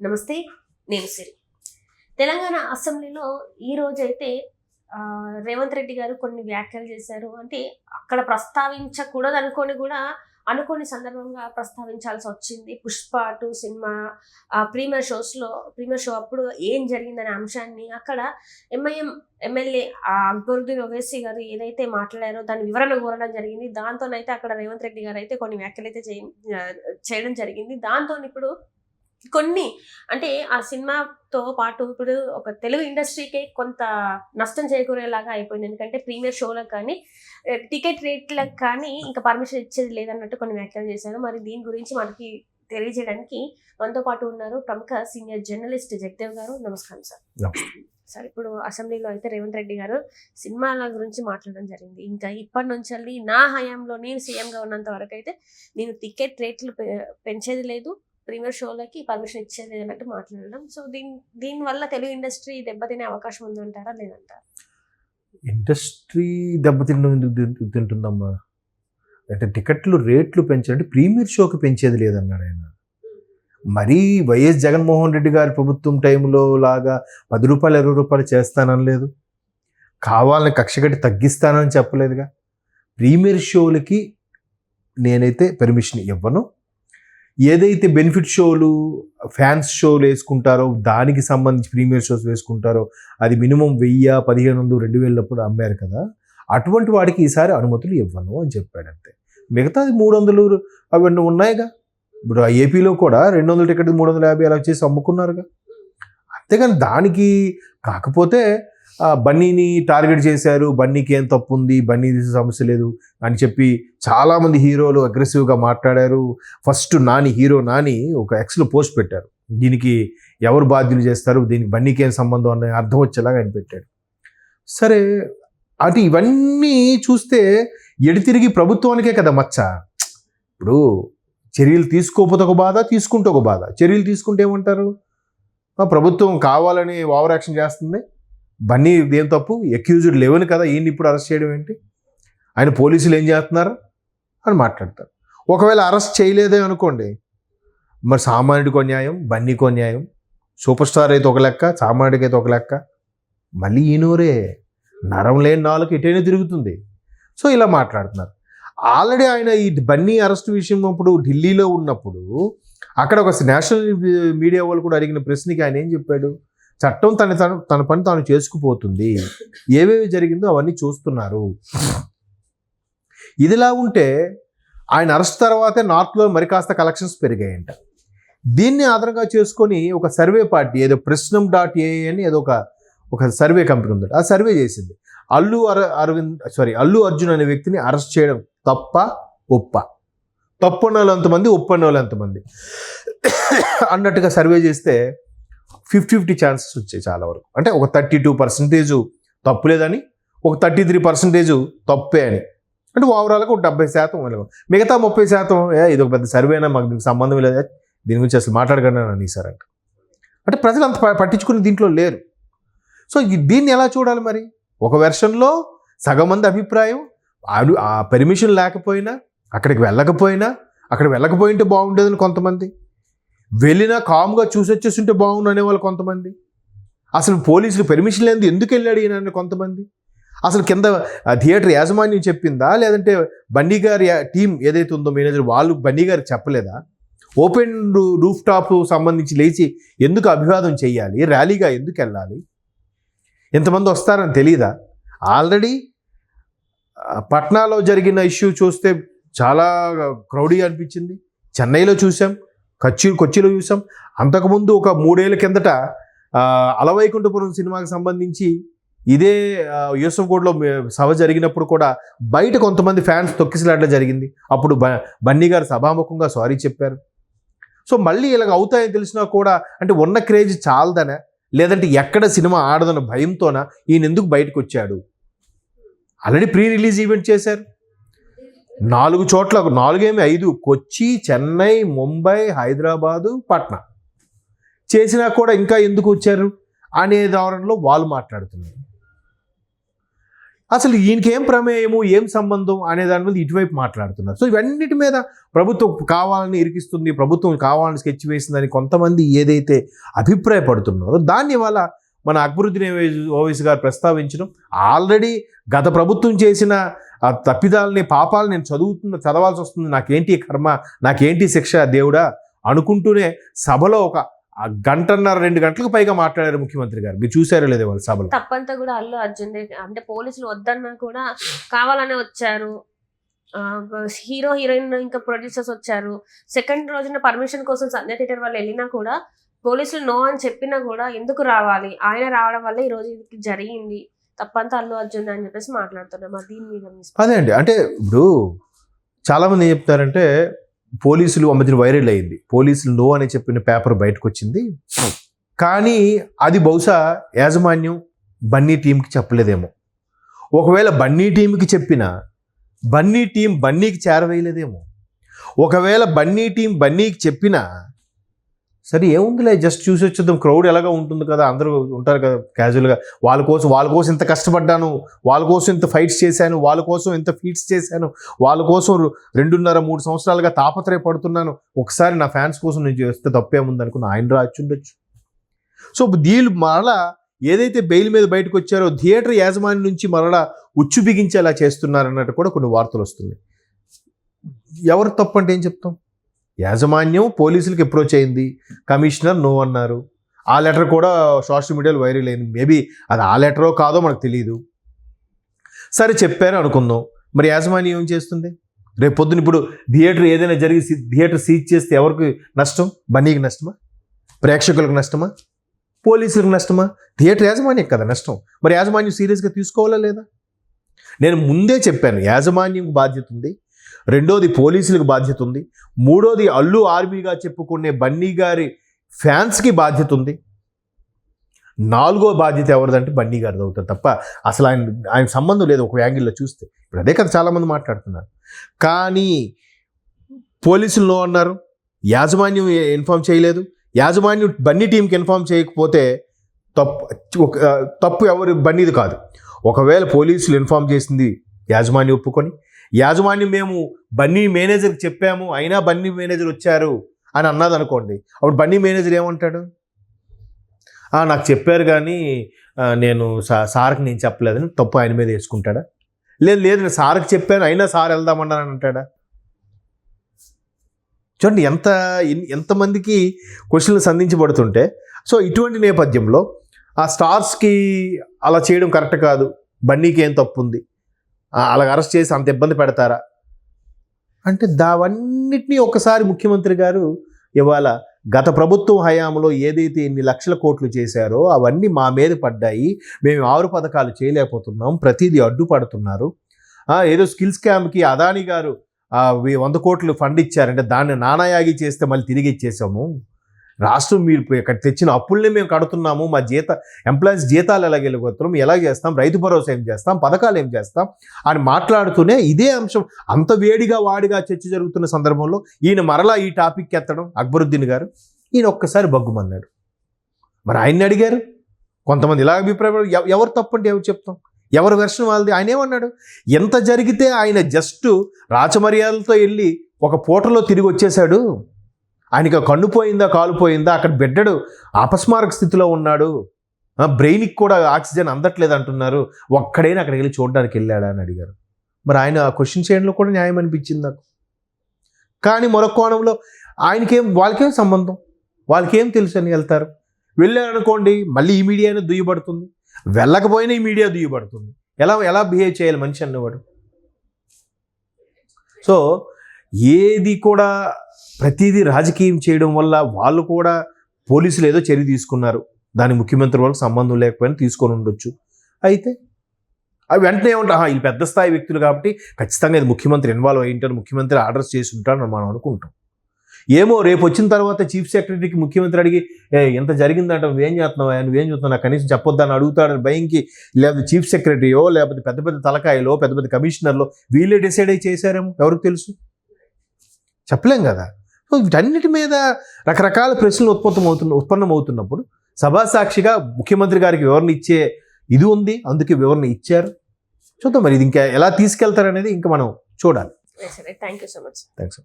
నమస్తే, నేను సిరి. తెలంగాణ అసెంబ్లీలో ఈరోజైతే రేవంత్ రెడ్డి గారు కొన్ని వ్యాఖ్యలు చేశారు. అంటే అక్కడ ప్రస్తావించకూడదు అనుకోని సందర్భంగా ప్రస్తావించాల్సి వచ్చింది. పుష్ప 2 సినిమా ప్రీమియర్ షో అప్పుడు ఏం జరిగిందనే అంశాన్ని అక్కడ ఎంఐఎం ఎమ్మెల్యే అక్బరుద్దీన్ ఓవైసీ గారు ఏదైతే మాట్లాడారో దాని వివరణ కోరడం జరిగింది. దాంతోనైతే అక్కడ రేవంత్ రెడ్డి గారు అయితే కొన్ని వ్యాఖ్యలు అయితే చేయడం జరిగింది. దాంతో ఇప్పుడు కొన్ని అంటే ఆ సినిమాతో పాటు ఇప్పుడు ఒక తెలుగు ఇండస్ట్రీకే కొంత నష్టం చేకూరేలాగా అయిపోయింది. ఎందుకంటే ప్రీమియర్ షోలకు కానీ టికెట్ రేట్లకు కానీ ఇంకా పర్మిషన్ ఇచ్చేది లేదన్నట్టు కొన్ని వ్యాఖ్యలు చేశారు. మరి దీని గురించి మనకి తెలియజేయడానికి మనతో పాటు ఉన్నారు ప్రముఖ సీనియర్ జర్నలిస్ట్ జగదేవ్ గారు. నమస్కారం సార్. సార్, ఇప్పుడు అసెంబ్లీలో అయితే రేవంత్ రెడ్డి గారు సినిమాల గురించి మాట్లాడడం జరిగింది. ఇంకా ఇప్పటి నుంచి నా హయాంలో నేను సీఎంగా ఉన్నంత వరకు అయితే నేను టికెట్ రేట్లు పెంచేది లేదు, ప్రీమియర్ షోలకి పర్మిషన్ ఇచ్చేది అన్నట్టు మాట్లాడడం. సో దీనివల్ల తెలుగు ఇండస్ట్రీ దెబ్బతినే అవకాశం ఉందంటారా లేదంటారా? ఇండస్ట్రీ తింటుందమ్మా అంటే టికెట్లు రేట్లు పెంచాలంటే ప్రీమియర్ షోకి పెంచేది లేదన్నాడు ఆయన. మరీ వైఎస్ జగన్మోహన్ రెడ్డి గారి ప్రభుత్వం టైంలో లాగా 10 రూపాయలు 20 రూపాయలు చేస్తానని కావాలని కక్షగట్టి తగ్గిస్తానని చెప్పలేదుగా. ప్రీమియర్ షోలకి నేనైతే పర్మిషన్ ఇవ్వను. ఏదైతే బెనిఫిట్ షోలు ఫ్యాన్స్ షోలు వేసుకుంటారో దానికి సంబంధించి ప్రీమియర్ షోస్ వేసుకుంటారో అది మినిమం 1000, 1500, 2000 అమ్మారు కదా, అటువంటి వాడికి ఈసారి అనుమతులు ఇవ్వను అని చెప్పాడు. అంతే. మిగతాది 300 అవన్నీ ఉన్నాయిగా. ఇప్పుడు ఏపీలో కూడా 200 టికెట్ 350 అలా చేసి అమ్ముకున్నారుగా. అంతేగాని దానికి కాకపోతే బన్నీని టార్గెట్ చేశారు, బన్నీకి ఏం తప్పు ఉంది, బన్నీ సమస్య లేదు అని చెప్పి చాలామంది హీరోలు అగ్రెసివ్గా మాట్లాడారు. ఫస్ట్ హీరో నాని ఒక ఎక్స్లో పోస్ట్ పెట్టారు, దీనికి ఎవరు బాధ్యులు చేస్తారు, దీనికి బన్నీకి ఏం సంబంధం అనే అర్థం వచ్చేలాగా ఆయన పెట్టాడు. సరే, అటు ఇవన్నీ చూస్తే ఎడితిరిగి ప్రభుత్వానికే కదా మచ్చ. ఇప్పుడు చర్యలు తీసుకోకపోతే ఒక బాధ, తీసుకుంటే ఒక బాధ. చర్యలు తీసుకుంటే ఏమంటారు, ప్రభుత్వం కావాలని ఓవర్ యాక్షన్ చేస్తుంది, బన్నీ ఏం తప్పు, అక్యూజ్డ్ లేవని కదా ఈయన ఇప్పుడు అరెస్ట్ చేయడం ఏంటి, ఆయన పోలీసులు ఏం చేస్తున్నారు అని మాట్లాడతారు. ఒకవేళ అరెస్ట్ చేయలేదే అనుకోండి, మరి సామాన్యుడికో న్యాయం, బన్నీకో న్యాయం. సూపర్ స్టార్ అయితే ఒక లెక్క, సామాన్యుడికి అయితే ఒక లెక్క. మళ్ళీ ఈనూరే నరం లేని నాలుగు ఎటైనా తిరుగుతుంది. సో ఇలా మాట్లాడుతున్నారు. ఆల్రెడీ ఆయన ఈ బన్నీ అరెస్ట్ విషయం అప్పుడు ఢిల్లీలో ఉన్నప్పుడు అక్కడ ఒక నేషనల్ మీడియా వాళ్ళు కూడా అడిగిన ప్రశ్నకి ఆయన ఏం చెప్పాడు, చట్టం తన పని తాను చేసుకుపోతుంది, ఏవేవి జరిగిందో అవన్నీ చూస్తున్నారు. ఇదిలా ఉంటే ఆయన అరెస్ట్ తర్వాతే నార్త్లో మరి కాస్త కలెక్షన్స్ పెరిగాయంట. దీన్ని ఆధారంగా చేసుకొని ఒక సర్వే పార్టీ ఏదో ప్రశ్నం.ఏ అని ఏదో ఒక సర్వే కంపెనీ ఉంది, ఆ సర్వే చేసింది. అల్లు అర్జున్ అనే వ్యక్తిని అరెస్ట్ చేయడం తప్ప ఒప్ప, తప్పన్న వాళ్ళు ఎంతమంది, ఒప్పన్న వాళ్ళు ఎంతమంది అన్నట్టుగా సర్వే చేస్తే 50-50 ఛాన్సెస్ వచ్చాయి చాలా వరకు. అంటే ఒక 32% తప్పులేదని, ఒక 33% తప్పే అని. అంటే ఓవరాల్గా ఒక 70%, మిగతా 30% ఇది ఒక పెద్ద సర్వేనా, మాకు దీనికి సంబంధం లేదా, దీని గురించి అసలు మాట్లాడగలను అని సార్ అంటే ప్రజలు అంత పట్టించుకుని దీంట్లో లేరు. సో దీన్ని ఎలా చూడాలి మరి? ఒక వెర్షన్లో సగం మంది అభిప్రాయం ఆ పర్మిషన్ లేకపోయినా, అక్కడికి వెళ్ళకపోయింటే బాగుండేదని కొంతమంది, వెళ్ళినా కామ్గా చూసొచ్చేస్తుంటే బాగుండు అనేవాళ్ళు కొంతమంది, అసలు పోలీసులు పర్మిషన్ లేదు ఎందుకు వెళ్ళాడు ఈయన కొంతమంది, అసలు కింద థియేటర్ యాజమాన్యం చెప్పిందా, లేదంటే బన్నీ గారి టీం ఏదైతే ఉందో మేనేజర్ వాళ్ళు బన్నీ గారికి చెప్పలేదా, ఓపెన్ రూఫ్ టాప్ సంబంధించి లేచి ఎందుకు అభివాదం చేయాలి, ర్యాలీగా ఎందుకు వెళ్ళాలి, ఎంతమంది వస్తారని తెలియదా? ఆల్రెడీ పట్నాలో జరిగిన ఇష్యూ చూస్తే చాలా క్రౌడీ అనిపించింది. చెన్నైలో చూసాం, కొచ్చిలో చూసాం. అంతకుముందు ఒక 3 ఏళ్ల కిందట అలవైకుంఠపురం సినిమాకి సంబంధించి ఇదే యూసఫ్గూడలో సభ జరిగినప్పుడు కూడా బయట కొంతమంది ఫ్యాన్స్ తొక్కిసలాడడం జరిగింది. అప్పుడు బన్నీ గారు సభాముఖంగా సారీ చెప్పారు. సో మళ్ళీ ఇలాగ అవుతాయని తెలిసినా కూడా అంటే ఉన్న క్రేజ్ చాలదనా, లేదంటే ఎక్కడ సినిమా ఆడదన్న భయంతోనా ఈయన ఎందుకు బయటకు వచ్చాడు? ఆల్రెడీ ప్రీ రిలీజ్ ఈవెంట్ చేశారు 4 చోట్ల, 5 కొచ్చి, చెన్నై, ముంబై, హైదరాబాదు, పట్నా చేసినా కూడా ఇంకా ఎందుకు వచ్చారు అనే ధోరణిలో వాళ్ళు మాట్లాడుతున్నారు. అసలు ఈయనకేం ప్రమేయము, ఏం సంబంధం అనే దాని మీద ఇటువైపు మాట్లాడుతున్నారు. సో ఇవన్నిటి మీద ప్రభుత్వం కావాలని ఇరికిస్తుంది, ప్రభుత్వం కావాలని స్కెచ్ వేసిందని కొంతమంది ఏదైతే అభిప్రాయపడుతున్నారో దాన్ని ఇవాళ మన అక్బరుద్దీన్ ఓవైసీ గారు ప్రస్తావించడం, ఆల్రెడీ గత ప్రభుత్వం చేసిన తప్పిదాలని పాపాలు నేను చదవాల్సి వస్తుంది, నాకేంటి కర్మ, నాకేంటి శిక్ష దేవుడా అనుకుంటూనే సభలో ఒక 1.5-2 గంటలకు పైగా మాట్లాడారు ముఖ్యమంత్రి గారు. మీరు చూసారో లేదో వాళ్ళ సభలో. తప్పంతా కూడా అల్లు అర్జున్, అంటే పోలీసులు వద్దన్నా కూడా కావాలనే వచ్చారు, హీరో హీరోయిన్ ఇంకా ప్రొడ్యూసర్స్ వచ్చారు, సెకండ్ రోజున పర్మిషన్ కోసం సంజయ్ థియేటర్ వాళ్ళు వెళ్ళినా కూడా పోలీసులు నో అని చెప్పినా కూడా ఎందుకు రావాలి, ఆయన రావడం వల్ల ఈ రోజు ఇది జరిగింది, తప్పంతా అల్లు అర్జున్ అని చెప్పేసి మాట్లాడుతున్నాం. దీని మీద అదే అండి, అంటే ఇప్పుడు చాలా మంది ఏం చెప్తారంటే పోలీసులు మధ్యన వైరల్ అయింది, పోలీసులు నో అని చెప్పిన పేపర్ బయటకు వచ్చింది, కానీ అది బహుశా యాజమాన్యం బన్నీ టీంకి చెప్పలేదేమో. ఒకవేళ బన్నీ టీంకి చెప్పినా బన్నీ టీం బన్నీకి చేరవేయలేదేమో. ఒకవేళ బన్నీ టీం బన్నీకి చెప్పినా సరే ఏముందిలే జస్ట్ చూసి వచ్చేద్దాం, క్రౌడ్ ఎలాగా ఉంటుంది కదా, అందరూ ఉంటారు కదా క్యాజువల్గా, వాళ్ళ కోసం ఇంత కష్టపడ్డాను, వాళ్ళ కోసం ఇంత ఫైట్స్ చేశాను, వాళ్ళ కోసం ఇంత ఫీట్స్ చేశాను, వాళ్ళ కోసం 2.5-3 సంవత్సరాలుగా తాపత్రయపడుతున్నాను, ఒకసారి నా ఫ్యాన్స్ కోసం నేను చేస్తే తప్పేముంది అనుకున్న ఆయన రాచుండొచ్చు. సో వీళ్ళు మరలా ఏదైతే బెయిల్ మీద బయటకు వచ్చారో థియేటర్ యాజమాన్యం నుంచి మరలా ఉచ్చు బిగించేలా చేస్తున్నారన్నట్టు కూడా కొన్ని వార్తలు వస్తున్నాయి. ఎవరు తప్పు అంటే ఏం చెప్తాం? యాజమాన్యం పోలీసులకు అప్రోచ్ అయింది, కమిషనర్ నో అన్నారు, ఆ లెటర్ కూడా సోషల్ మీడియాలో వైరల్ అయింది. మేబీ అది ఆ లెటరో కాదో మనకు తెలియదు. సరే చెప్పారు అనుకుందాం, మరి యాజమాన్యం ఏం చేస్తుంది? రేపు పొద్దున ఇప్పుడు థియేటర్ ఏదైనా జరిగి థియేటర్ సీజ్ చేస్తే ఎవరికి నష్టం? బన్నీకి నష్టమా? ప్రేక్షకులకు నష్టమా? పోలీసులకు నష్టమా? థియేటర్ యాజమాన్యం కదా నష్టం. మరి యాజమాన్యం సీరియస్గా తీసుకోవాలా లేదా? నేను ముందే చెప్పాను, యాజమాన్యం బాధ్యత ఉంది, రెండోది పోలీసులకు బాధ్యత ఉంది, మూడోది అల్లు ఆర్మీగా చెప్పుకునే బన్నీ గారి ఫ్యాన్స్కి బాధ్యత ఉంది, నాలుగో బాధ్యత ఎవరిదంటే బన్నీ గారిది అవుతుంది తప్ప అసలు ఆయన సంబంధం లేదు ఒక యాంగిల్లో చూస్తే. ఇప్పుడు అదే కదా చాలామంది మాట్లాడుతున్నారు. కానీ పోలీసులు నో అన్నారు, యాజమాన్యం ఇన్ఫామ్ చేయలేదు, యాజమాన్యం బన్నీ టీంకి ఇన్ఫామ్ చేయకపోతే తప్పు ఎవరు బన్నీది కాదు. ఒకవేళ పోలీసులు ఇన్ఫామ్ చేసింది యాజమాన్యం ఒప్పుకొని, యాజమాన్యం మేము బన్నీ మేనేజర్కి చెప్పాము అయినా బన్నీ మేనేజర్ వచ్చారు అని అన్నది అనుకోండి, అప్పుడు బన్నీ మేనేజర్ ఏమంటాడు? నాకు చెప్పారు కానీ నేను సార్కి నేను చెప్పలేదని తప్పు ఆయన మీద వేసుకుంటాడా? లేదు నేను సార్కి చెప్పాను అయినా సార్ వెళ్దామన్నాను అంటాడా? చూడండి ఎంతమందికి క్వశ్చన్లు సంధించబడుతుంటే. సో ఇటువంటి నేపథ్యంలో ఆ స్టార్స్కి అలా చేయడం కరెక్ట్ కాదు, బన్నీకి ఏం తప్పు ఉంది, అలాగ అరెస్ట్ చేసి అంత ఇబ్బంది పెడతారా అంటే దావన్నిటినీ ఒకసారి ముఖ్యమంత్రి గారు ఇవాళ గత ప్రభుత్వం హయాంలో ఏదైతే ఎన్ని లక్షల కోట్లు చేశారో అవన్నీ మా మీద పడ్డాయి, మేము 6 పథకాలు చేయలేకపోతున్నాం, ప్రతిదీ అడ్డుపడుతున్నారు, ఏదో స్కిల్ స్కామ్కి అదానీ గారు 100 కోట్లు ఫండ్ ఇచ్చారంటే దాన్ని నానాయాగి చేస్తే మళ్ళీ తిరిగి ఇచ్చేసాము, రాష్ట్రం మీరు ఇక్కడ తెచ్చిన అప్పుల్ని మేము కడుతున్నాము, మా ఎంప్లాయీస్ జీతాలు ఎలా గెలుగుతున్నాం, ఎలా చేస్తాం, రైతు భరోసా ఏం చేస్తాం, పథకాలు ఏం చేస్తాం అని మాట్లాడుతూనే ఇదే అంశం అంత వేడిగా వాడిగా చర్చ జరుగుతున్న సందర్భంలో ఈయన మరలా ఈ టాపిక్ ఎత్తడం అక్బరుద్దీన్ గారు, ఈయన ఒక్కసారి బగ్గుమన్నాడు. మరి ఆయన్ని అడిగారు కొంతమంది ఇలా అభిప్రాయం, ఎవరు తప్పంటే ఎవరు చెప్తాం, ఎవరు వెర్షన్ వాళ్ళది. ఆయన ఏమన్నాడు? ఎంత జరిగితే ఆయన జస్ట్ రాచమర్యాదలతో వెళ్ళి ఒక పూటలో తిరిగి వచ్చేసాడు, ఆయనకి కన్ను పోయిందా కాలు పోయిందా, అక్కడ బిడ్డడు అపస్మారక స్థితిలో ఉన్నాడు, బ్రెయిన్కి కూడా ఆక్సిజన్ అందట్లేదు అంటున్నారు, ఒక్కడైనా అక్కడికి వెళ్ళి చూడడానికి వెళ్ళాడా అని అడిగారు. మరి ఆయన ఆ క్వశ్చన్ చేయడంలో కూడా న్యాయం అనిపించింది నాకు. కానీ మరొక కోణంలో వాళ్ళకేం సంబంధం, వాళ్ళకేం తెలుసు అని వెళ్తారు. వెళ్ళారనుకోండి మళ్ళీ ఈ మీడియానే దుయ్యబడుతుంది, వెళ్ళకపోయినా ఈ మీడియా దుయ్యబడుతుంది. ఎలా బిహేవ్ చేయాలి మనిషి అన్నవాడు? సో ఏది కూడా ప్రతిదీ రాజకీయం చేయడం వల్ల వాళ్ళు కూడా పోలీసులు ఏదో చర్య తీసుకున్నారు, దాని ముఖ్యమంత్రి వాళ్ళకి సంబంధం లేకపోయినా తీసుకొని ఉండొచ్చు. అయితే అవి వెంటనే ఏమంటా ఈ పెద్ద స్థాయి వ్యక్తులు కాబట్టి ఖచ్చితంగా ఇది ముఖ్యమంత్రి ఇన్వాల్వ్ అయి ఉంటారు, ముఖ్యమంత్రి ఆర్డర్స్ చేసి ఉంటారని మనం అనుకుంటాం. ఏమో రేపు వచ్చిన తర్వాత చీఫ్ సెక్రటరీకి ముఖ్యమంత్రి అడిగి ఎంత జరిగిందంట, నువ్వేం చేస్తున్నావా, నువ్వేం చూస్తున్నావు, కనీసం చెప్పొద్దని అడుగుతాడని భయంకి, లేకపోతే చీఫ్ సెక్రటరీయో లేకపోతే పెద్ద పెద్ద తలకాయలో పెద్ద పెద్ద కమిషనర్లో వీళ్ళే డిసైడ్ అయ్యి చేశారేమో, ఎవరికి తెలుసు, చెప్పలేం కదా. సో వీటన్నిటి మీద రకరకాల ప్రశ్నలు ఉత్పన్నమవుతున్నప్పుడు సభాసాక్షిగా ముఖ్యమంత్రి గారికి వివరణ ఇచ్చే ఇది ఉంది, అందుకే వివరణ ఇచ్చారు. చూద్దాం మరి ఇది ఇంకా ఎలా తీసుకెళ్తారనేది ఇంకా మనం చూడాలి. సరే, thank you so much. Thanks.